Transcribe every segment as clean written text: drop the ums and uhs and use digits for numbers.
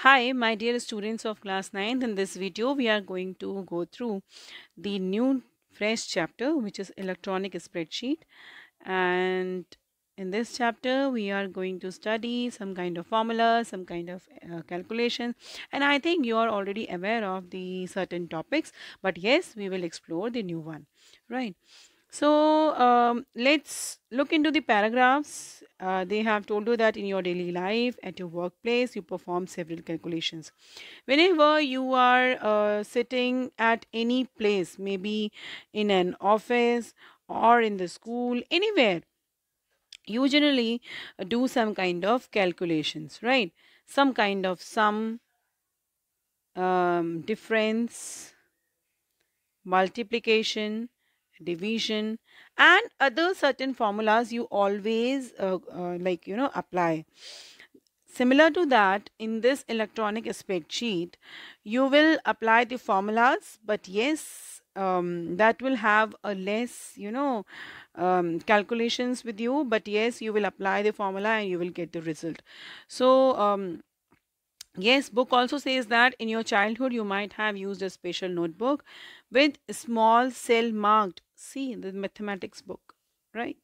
Hi, my dear students of class 9th. In this video, we are going to go through the new fresh chapter, which is electronic spreadsheet. And in this chapter, we are going to study some kind of formula, some kind of calculation. And I think you are already aware of the certain topics, but yes, we will explore the new one, right? So let's look into the paragraphs. They have told you that in your daily life, at your workplace, you perform several calculations. Whenever you are sitting at any place, maybe in an office or in the school, anywhere, you generally do some kind of calculations, right? Some kind of sum, difference, multiplication, division, and other certain formulas you always apply. Similar to that, in this electronic spreadsheet, you will apply the formulas, but yes, that will have a less, calculations with you, but yes, you will apply the formula and you will get the result. So, yes, book also says that in your childhood you might have used a special notebook with small cell marked. See the mathematics book, right?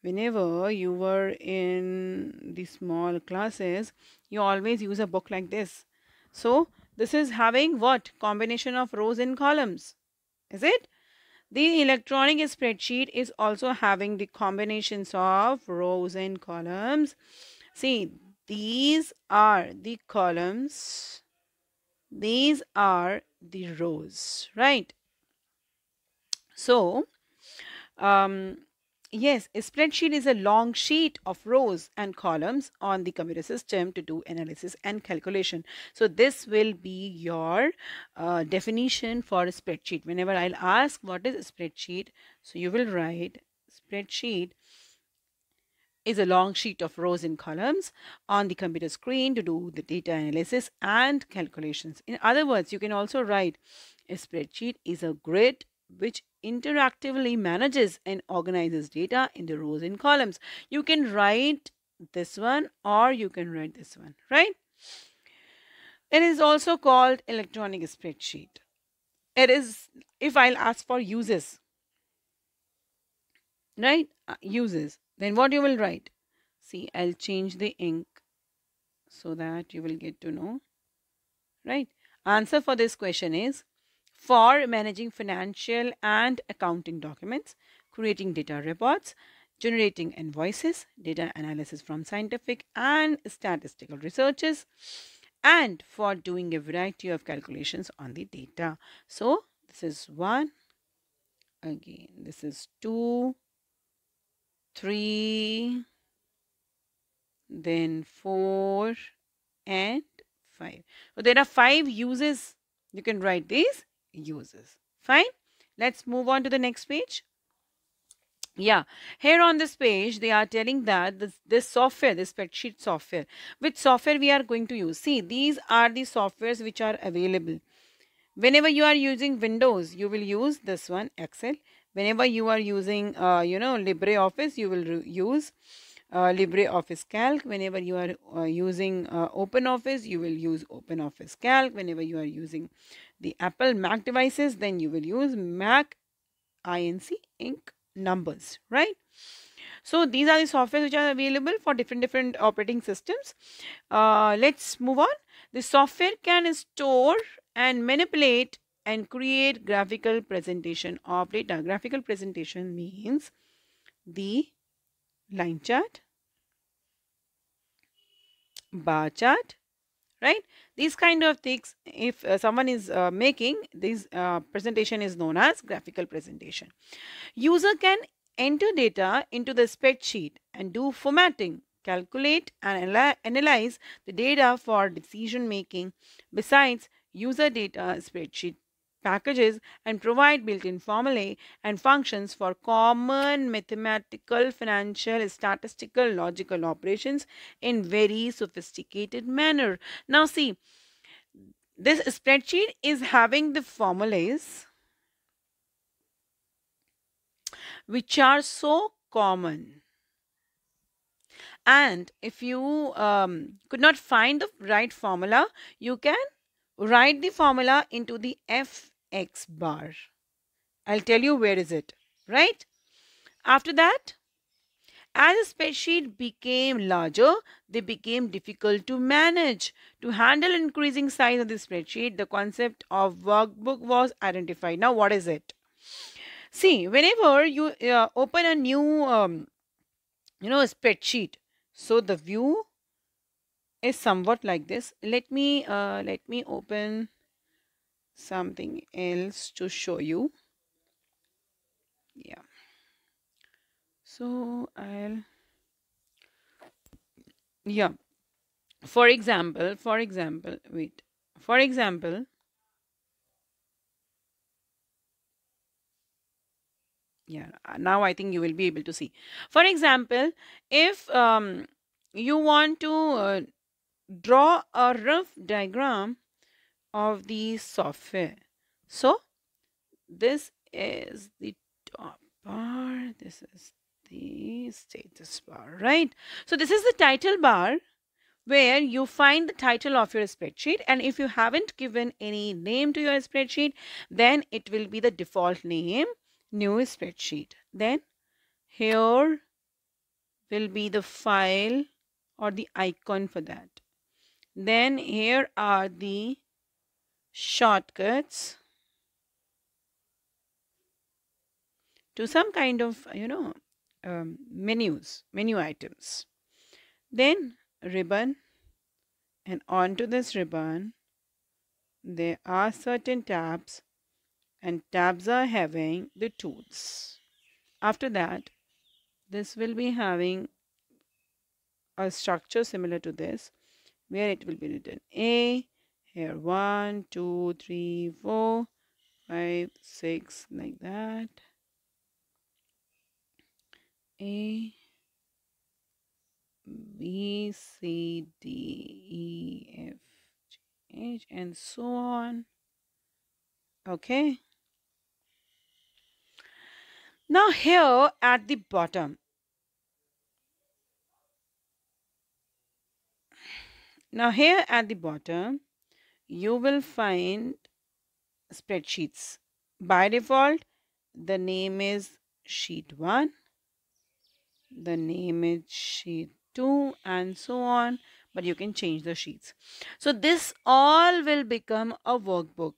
Whenever you were in the small classes, you always use a book like this. So this is having what? Combination of rows and columns. Is it? The electronic spreadsheet is also having the combinations of rows and columns. See, these are the columns, these are the rows, right? So, um, yes, a spreadsheet is a long sheet of rows and columns on the computer system to do analysis and calculation. So this will be your definition for a spreadsheet. Whenever I'll ask what is a spreadsheet, so you will write spreadsheet is a long sheet of rows and columns on the computer screen to do the data analysis and calculations. In other words, you can also write a spreadsheet is a grid which interactively manages and organizes data in the rows and columns. You can write this one or you can write this one, right? It is also called electronic spreadsheet. It is, if I'll ask for uses, right? Uses, then what you will write? See, I'll change the ink so that you will get to know, right? Answer for this question is for managing financial and accounting documents, creating data reports, generating invoices, data analysis from scientific and statistical researches, and for doing a variety of calculations on the data. So this is 1, again this is 2, 3, then 4 and 5. So there are 5 uses. You can write these uses. Fine. Let's move on to the next page. Yeah, here on this page, they are telling that this software, this spreadsheet software, which software we are going to use. See, these are the softwares which are available. Whenever you are using Windows, you will use this one, Excel. Whenever you are using, LibreOffice, you will use LibreOffice Calc. Whenever you are using OpenOffice, you will use OpenOffice Calc. Whenever you are using the Apple Mac devices, then you will use Mac Inc. Inc. numbers, right? So these are the softwares which are available for different operating systems. Let's move on. The software can store and manipulate and create graphical presentation of data. Graphical presentation means the line chart, bar chart, right? These kind of things, if someone is making this presentation, is known as graphical presentation. User can enter data into the spreadsheet and do formatting, calculate and analyze the data for decision making. Besides, user data spreadsheet packages and provide built-in formulae and functions for common mathematical, financial, statistical, logical operations in very sophisticated manner. Now see, this spreadsheet is having the formulas which are so common And if you could not find the right formula, you can write the formula into the fx bar. I'll tell you where is it, right? After that, as a spreadsheet became larger, they became difficult to manage. To handle increasing size of the spreadsheet, the concept of workbook was identified. Now, what is it? See, whenever you open a new, spreadsheet, so the view is somewhat like this. Let me open something else to show you. Yeah. So I'll, yeah. Wait. For example, yeah, now I think you will be able to see. For example, if you want to draw a rough diagram of the software, so this is the top bar, this is the status bar, right? So this is the title bar where you find the title of your spreadsheet, and if you haven't given any name to your spreadsheet, then it will be the default name, new spreadsheet. Then here will be the file or the icon for that. Then here are the shortcuts to some kind of menu items. Then ribbon, and onto this ribbon there are certain tabs, and tabs are having the tools. After that, this will be having a structure similar to this, where it will be written A, here 1, 2, 3, 4, 5, 6, like that. A, B, C, D, E, F, G, H, and so on. Okay. Now here at the bottom, you will find spreadsheets. By default, the name is sheet 1, the name is sheet 2, and so on, but you can change the sheets. So this all will become a workbook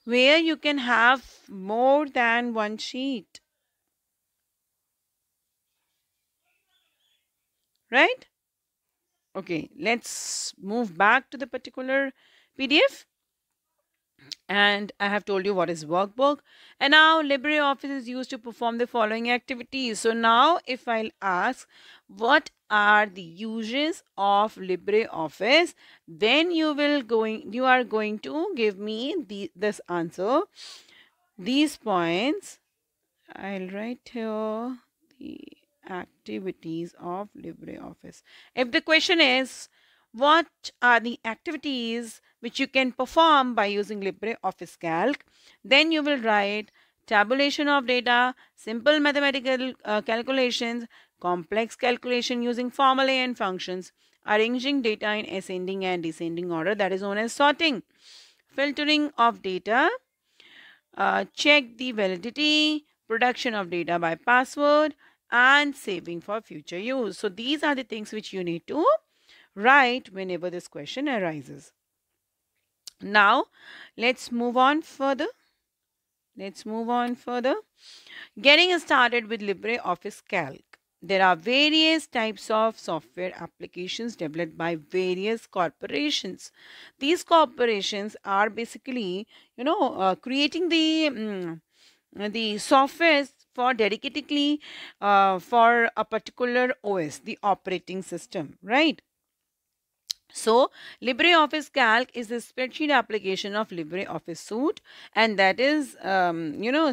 where you can have more than one sheet, right? Okay, let's move back to the particular PDF. And I have told you what is workbook. And now LibreOffice is used to perform the following activities. So now if I'll ask what are the uses of LibreOffice, then you are going to give me this answer. These points, I'll write here the activities of LibreOffice. If the question is, what are the activities which you can perform by using LibreOffice Calc, then you will write tabulation of data, simple mathematical calculations, complex calculation using formulae and functions, arranging data in ascending and descending order, that is known as sorting, filtering of data, check the validity, production of data by password, and saving for future use. So these are the things which you need to write whenever this question arises. Now let's move on further. Getting started with LibreOffice Calc. There are various types of software applications developed by various corporations. These corporations are basically, creating the software for dedicatedly for a particular OS, the operating system, right? So LibreOffice Calc is a spreadsheet application of LibreOffice Suite, and that is,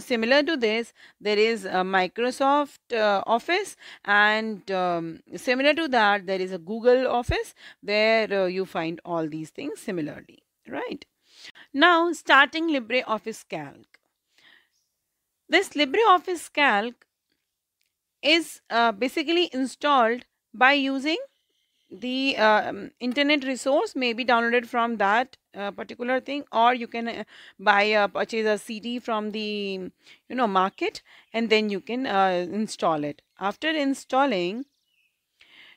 similar to this, there is a Microsoft Office, and similar to that, there is a Google Office where you find all these things similarly, right? Now, starting LibreOffice Calc. This LibreOffice Calc is basically installed by using the internet resource, may be downloaded from that particular thing, or you can purchase a CD from the market, and then you can install it. After installing,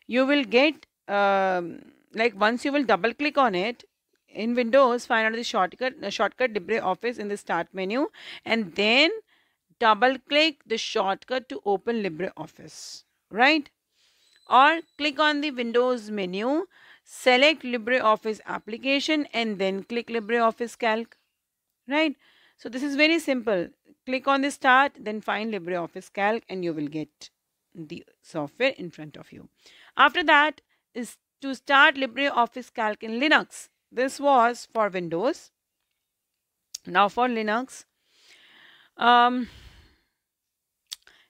you will get like once you will double click on it in Windows, find out the shortcut LibreOffice in the start menu, and then double click the shortcut to open LibreOffice, right? Or click on the Windows menu, select LibreOffice application, and then click LibreOffice Calc, right? So this is very simple. Click on the start, then find LibreOffice Calc, and you will get the software in front of you. After that is to start LibreOffice Calc in Linux. This was for Windows. Now for Linux, um,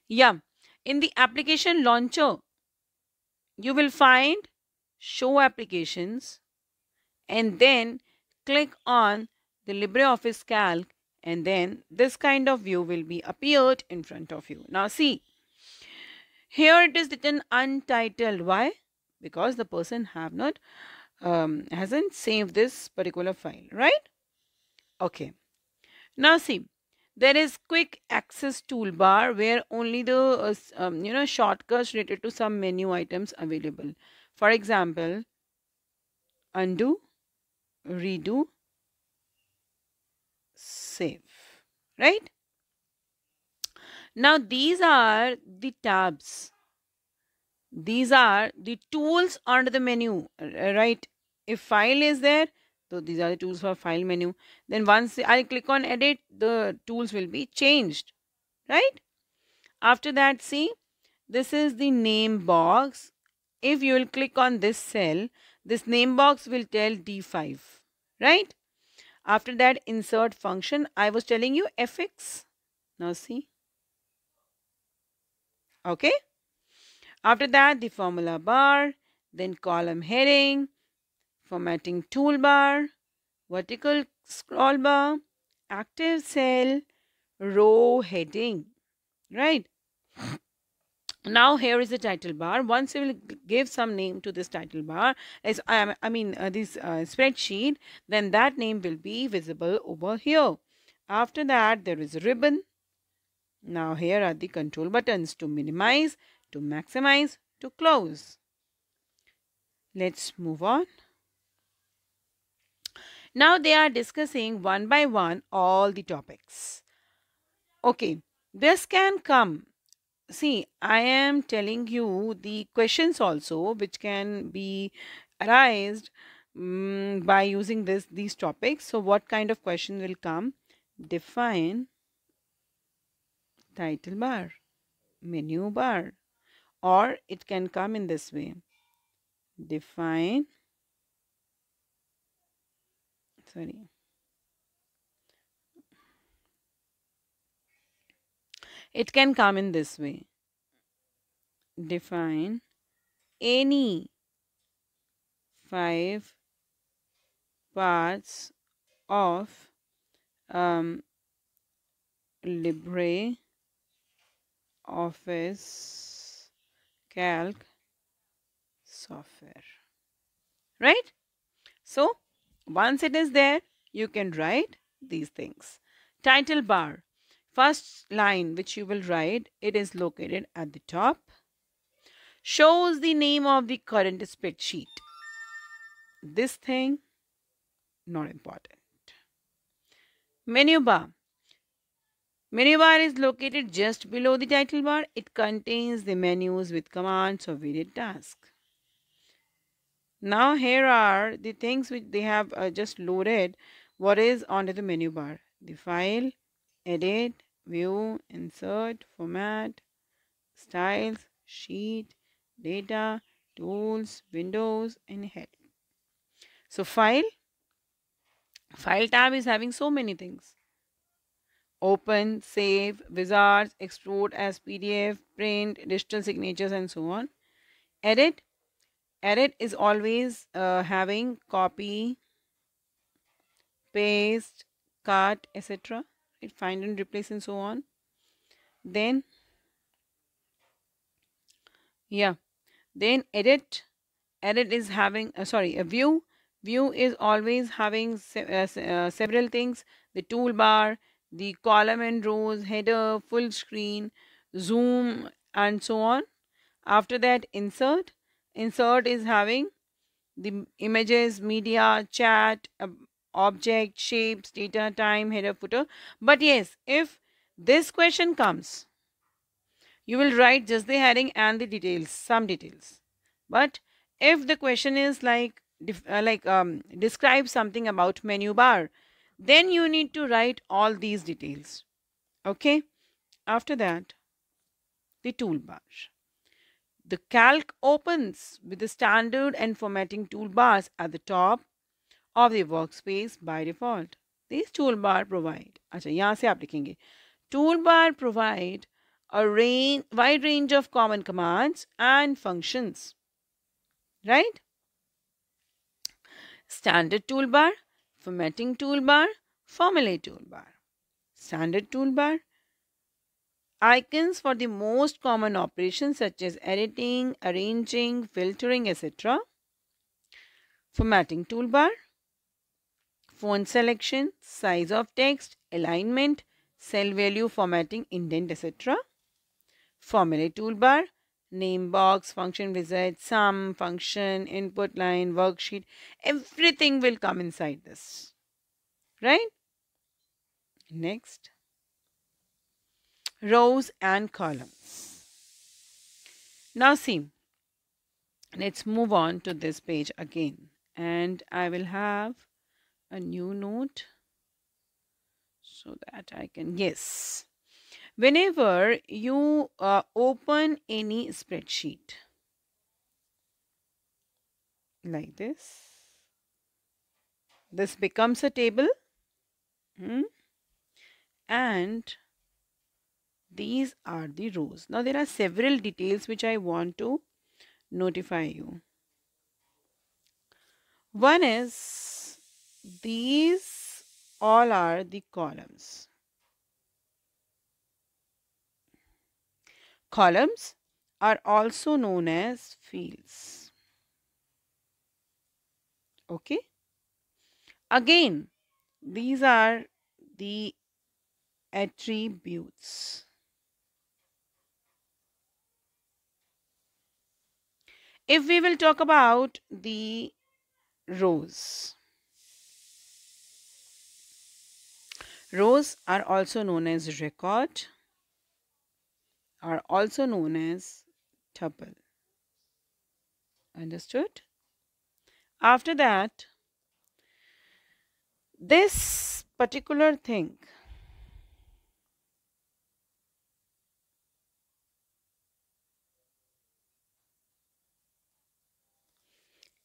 yeah, in the application launcher, you will find show applications, and then click on the LibreOffice Calc, and then this kind of view will be appeared in front of you. Now see, here it is written untitled. Why? Because the person have not hasn't saved this particular file, right? Okay. Now see, there is quick access toolbar where only the shortcuts related to some menu items available. For example, undo, redo, save, right? Now these are the tabs. These are the tools under the menu, right? If file is there, so these are the tools for file menu. Then once I click on edit, the tools will be changed, right? After that, see, this is the name box. If you will click on this cell, this name box will tell D5, right? After that, insert function. I was telling you fx. Now see. Okay. After that, the formula bar, then column heading, formatting toolbar, vertical scroll bar, active cell, row heading, right? Now here is the title bar. Once you will give some name to this title bar, as this spreadsheet, then that name will be visible over here. After that, there is a ribbon. Now here are the control buttons to minimize, to maximize, to close. Let's move on. Now they are discussing one by one all the topics. Okay, this can come. See, I am telling you the questions also which can be arised by using these topics. So what kind of question will come? Define title bar, menu bar, or it can come in this way. Define, sorry. It can come in this way. Define any 5 parts of LibreOffice Calc software, right? So once it is there, you can write these things. Title bar, first line which you will write, it is located at the top, shows the name of the current spreadsheet. This thing, not important. Menu bar. Menu bar is located just below the title bar. It contains the menus with commands or varied tasks. Now here are the things which they have just loaded. What is under the menu bar? The file, edit, view, insert, format, styles, sheet, data, tools, windows, and head. So file tab is having so many things. Open, save, wizards, export as PDF, print, digital signatures, and so on. Edit is always having copy, paste, cut, etc. Find and replace and so on. Then Yeah. Then edit. Edit is having, sorry, a view. View is always having several things. The toolbar, the column and rows, header, full screen, zoom, and so on. After that, insert. Insert is having the images, media, chat, object, shapes, data, time, header, footer. But yes, if this question comes, you will write just the heading and the details, some details. But if the question is like describe something about menu bar, then you need to write all these details. Okay. After that, the toolbar. The calc opens with the standard and formatting toolbars at the top of the workspace by default. These toolbar provide, अच्छा यहाँ से आप लिखेंगे, toolbar provide a wide range of common commands and functions, right? Standard toolbar, formatting toolbar, formulate toolbar. Standard toolbar, icons for the most common operations such as editing, arranging, filtering, etc. Formatting toolbar, font selection, size of text, alignment, cell value formatting, indent, etc. Formulate toolbar, name box, function wizard, sum, function, input line, worksheet, everything will come inside this, right? Next, rows and columns. Now see, let's move on to this page again, and I will have a new note so that I can, yes. Whenever you open any spreadsheet like this becomes a table, and these are the rows. Now there are several details which I want to notify you. One is these all are the columns. Columns are also known as fields. Okay. Again, these are the attributes. If we will talk about the rows, rows are also known as record, are also known as tuple. Understood? After that, this particular thing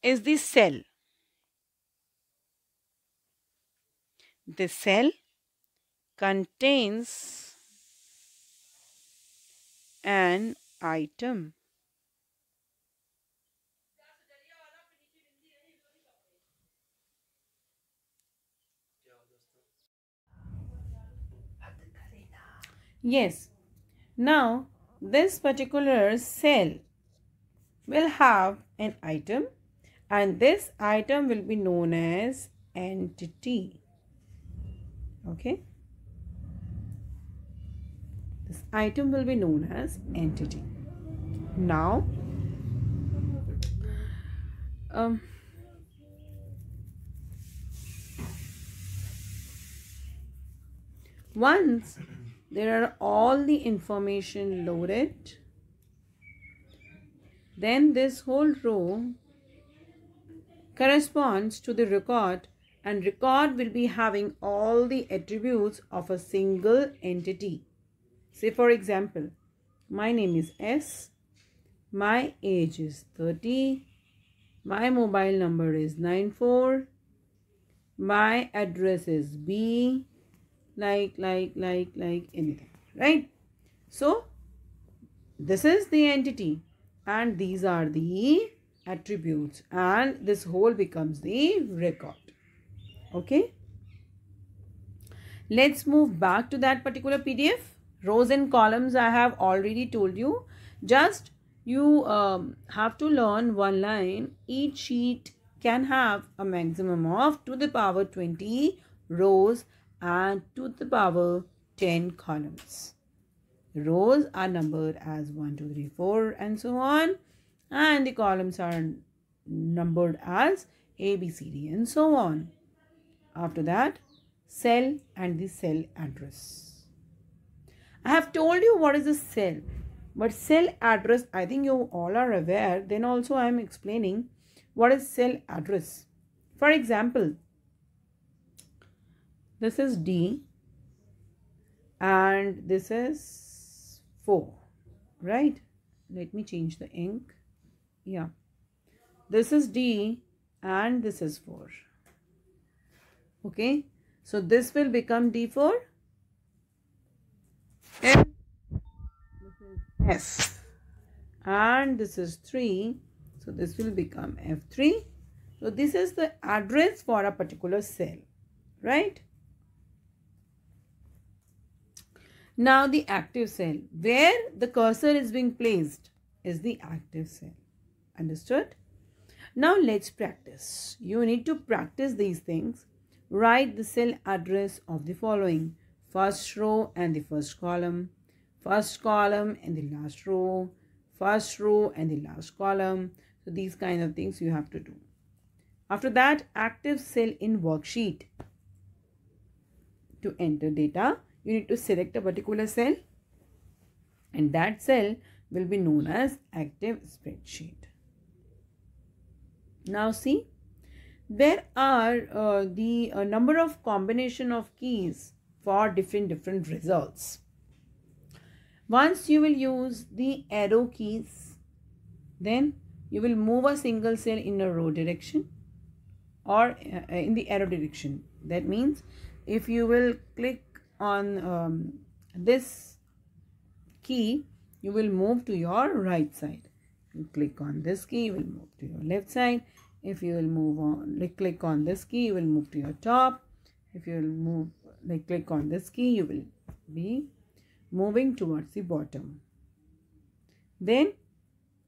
is the cell. The cell contains an item. Yes. Now, this particular cell will have an item, and this item will be known as entity. Okay. This item will be known as entity. Now, once there are all the information loaded, then this whole row corresponds to the record, and record will be having all the attributes of a single entity. Say for example, my name is S, my age is 30, my mobile number is 94, my address is B, like anything, right? So this is the entity and these are the attributes, and this whole becomes the record. Okay, let's move back to that particular PDF. Rows and columns I have already told you. Just you have to learn one line. Each sheet can have a maximum of to the power 20 rows and to the power 10 columns. The rows are numbered as 1, 2, 3, 4 and so on, and the columns are numbered as A, B, C, D and so on. After that, cell and the cell address. I have told you what is a cell, but cell address, I think you all are aware. Then also I am explaining what is cell address. For example, this is D and this is 4, right? Let me change the ink. Yeah, this is D and this is 4. Okay, so this will become D4. F, this is S, and this is 3, so this will become F3. So this is the address for a particular cell, right? Now the active cell, where the cursor is being placed, is the active cell. Understood? Now let's practice. You need to practice these things. Write the cell address of the following: first row and the first column, first column and the last row, first row and the last column. So these kind of things you have to do. After that, active cell in worksheet. To enter data, you need to select a particular cell, and that cell will be known as active spreadsheet. Now see, there are the number of combination of keys for different results. Once you will use the arrow keys, then you will move a single cell in a row direction or in the arrow direction. That means if you will click on this key, you will move to your right side. You click on this key, you will move to your left side. If you will move on, click on this key, you will move to your top. If you will move, click on this key, you will be moving towards the bottom. Then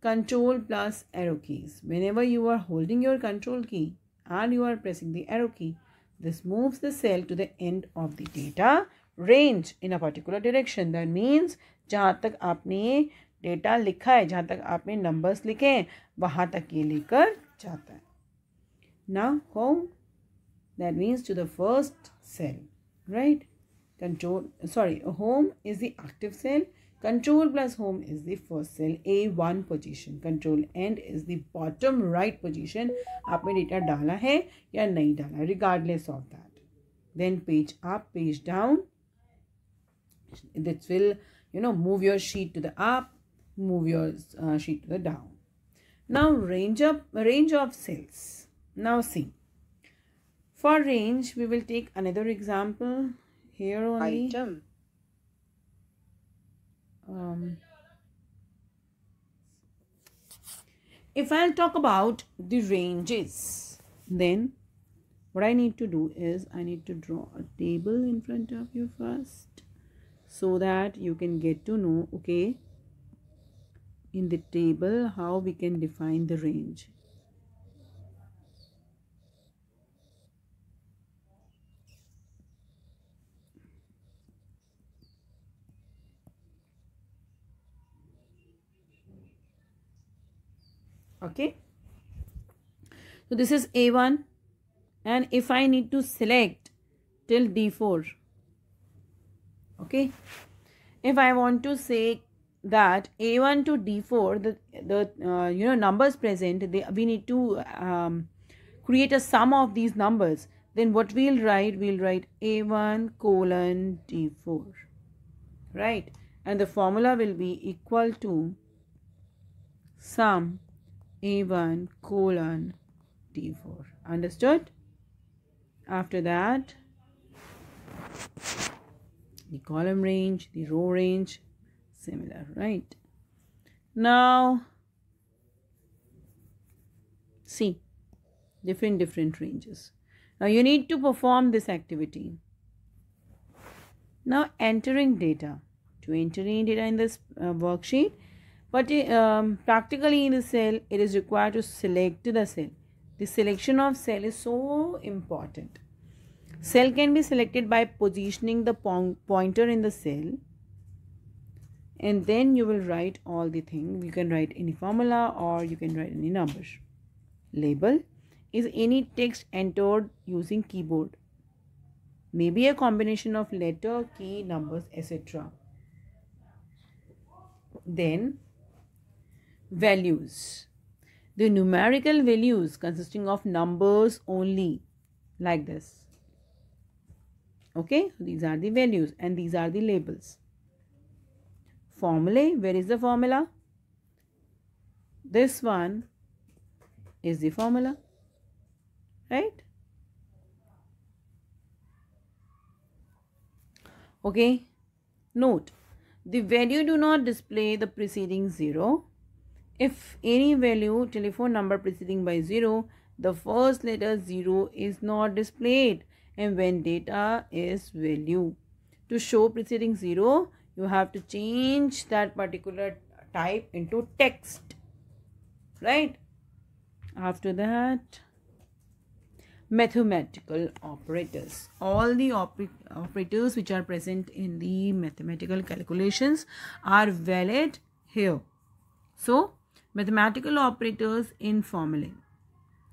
control plus arrow keys. Whenever you are holding your control key and you are pressing the arrow key, this moves the cell to the end of the data range in a particular direction. That means जहाँ तक आपने data लिखा है, जहाँ तक आपने numbers लिखे हैं, वहाँ तक ये लेकर जाता है. Now home, that means to the first cell, right? Home is the active cell. Control plus home is the first cell, A1 position. Control end is the bottom right position. आपने data डाला है या नहीं डाला, regardless of that. Then page up, page down. This will, move your sheet to the up, move your sheet to the down. Now range of cells. Now see, for range we will take another example here only. Item. If I'll talk about the ranges, then what I need to do is I need to draw a table in front of you first, so that you can get to know, okay, in the table how we can define the range. Okay, so this is A1, and if I need to select till D4, okay, if I want to say that A1 to D4, the numbers present, we need to create a sum of these numbers. Then what we'll write A1 colon D4, right? And the formula will be equal to sum A1 colon D4. Understood? After that, the column range, the row range, similar, right? Now see, different ranges. Now you need to perform this activity. Now entering data. To enter in data in this worksheet, But practically in the cell, it is required to select the cell. The selection of cell is so important. Cell can be selected by positioning the pointer in the cell, and then you will write all the things. You can write any formula or you can write any number. Label is any text entered using keyboard. Maybe a combination of letter, key, numbers, etc. Then values. The numerical values consisting of numbers only, like this. Okay, so these are the values and these are the labels. Formulae, where is the formula? This one is the formula, right? Okay, note, the value do not display the preceding 0. If any value, telephone number preceding by 0, the first letter 0 is not displayed, and when data is value. To show preceding 0, you have to change that particular type into text, right? After that, mathematical operators. All the operators which are present in the mathematical calculations are valid here. So, mathematical operators in formulae.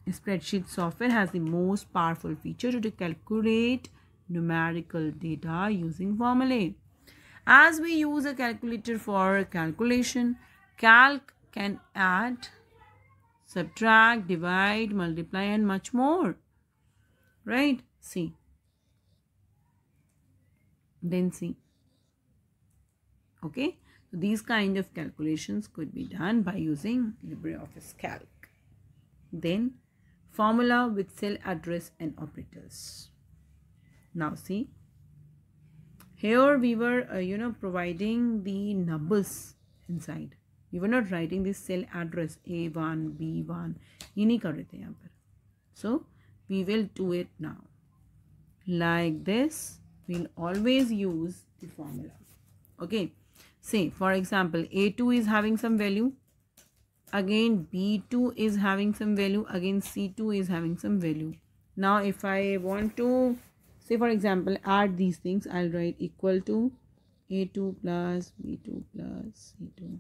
Spreadsheet software has the most powerful feature to calculate numerical data using formulae. As we use a calculator for calculation, calc can add, subtract, divide, multiply and much more. Right? See. Then see. Okay. So these kind of calculations could be done by using LibreOffice Calc. Then formula with cell address and operators. Now see. Here we were, providing the numbers inside. We were not writing the cell address A1, B1. ये नहीं कर रहे थे यहाँ पर. So we will do it now. Like this, we'll always use the formula. Okay. Say, for example, A2 is having some value. Again, B2 is having some value. Again, C2 is having some value. Now, if I want to, say for example, add these things, I'll write equal to A2 plus B2 plus C2.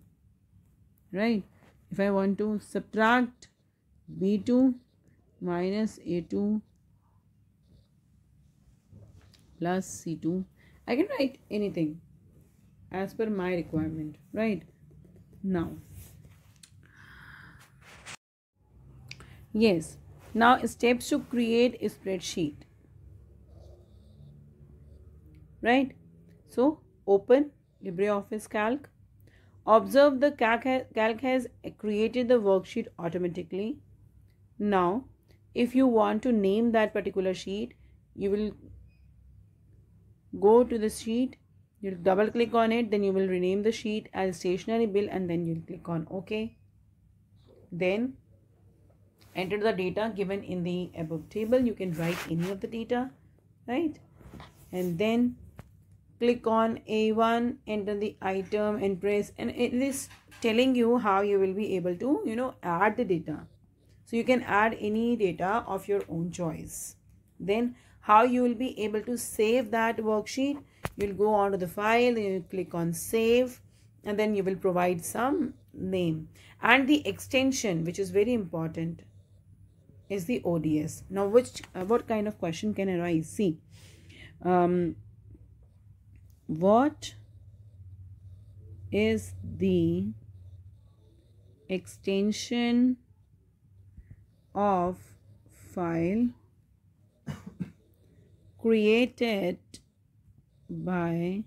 Right? If I want to subtract B2 minus A2 plus C2, I can write anything as per my requirement. Right? Now, yes. Now, steps to create a spreadsheet. Right? So, open LibreOffice Calc. Observe the Calc has created the worksheet automatically. Now, if you want to name that particular sheet, you will go to the sheet, you'll double click on it, then you will rename the sheet as stationery bill and then you'll click on OK. Then enter the data given in the above table. You can write any of the data, right? And then click on A1, enter the item and press, and it is telling you how you will be able to, add the data. So you can add any data of your own choice. Then how you will be able to save that worksheet. You'll go on to the file, then you click on save, and then you will provide some name. And the extension, which is very important, is the ODS. Now, what kind of question can arise? See, what is the extension of file created by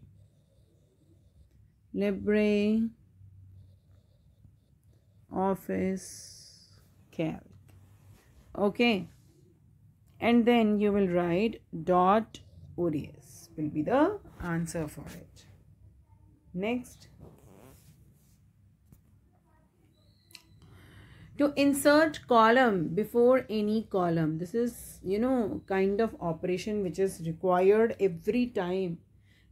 LibreOffice Calc? Okay, and then you will write dot ODS will be the answer for it. Next, to insert column before any column. This is kind of operation which is required every time.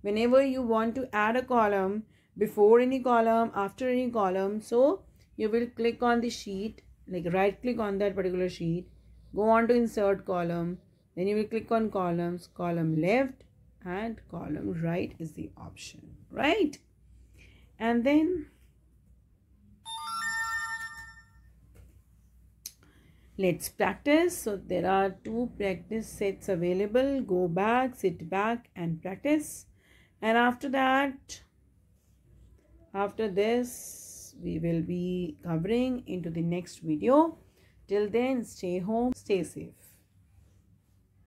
Whenever you want to add a column, before any column, after any column. So you will click on the sheet, like right click on that particular sheet, go on to insert column, then you will click on columns, column left and column right is the option, right? And then let's practice. So there are 2 practice sets available. Go back, sit back and practice. And after that, after this, we will be covering into the next video. Till then, stay home, stay safe.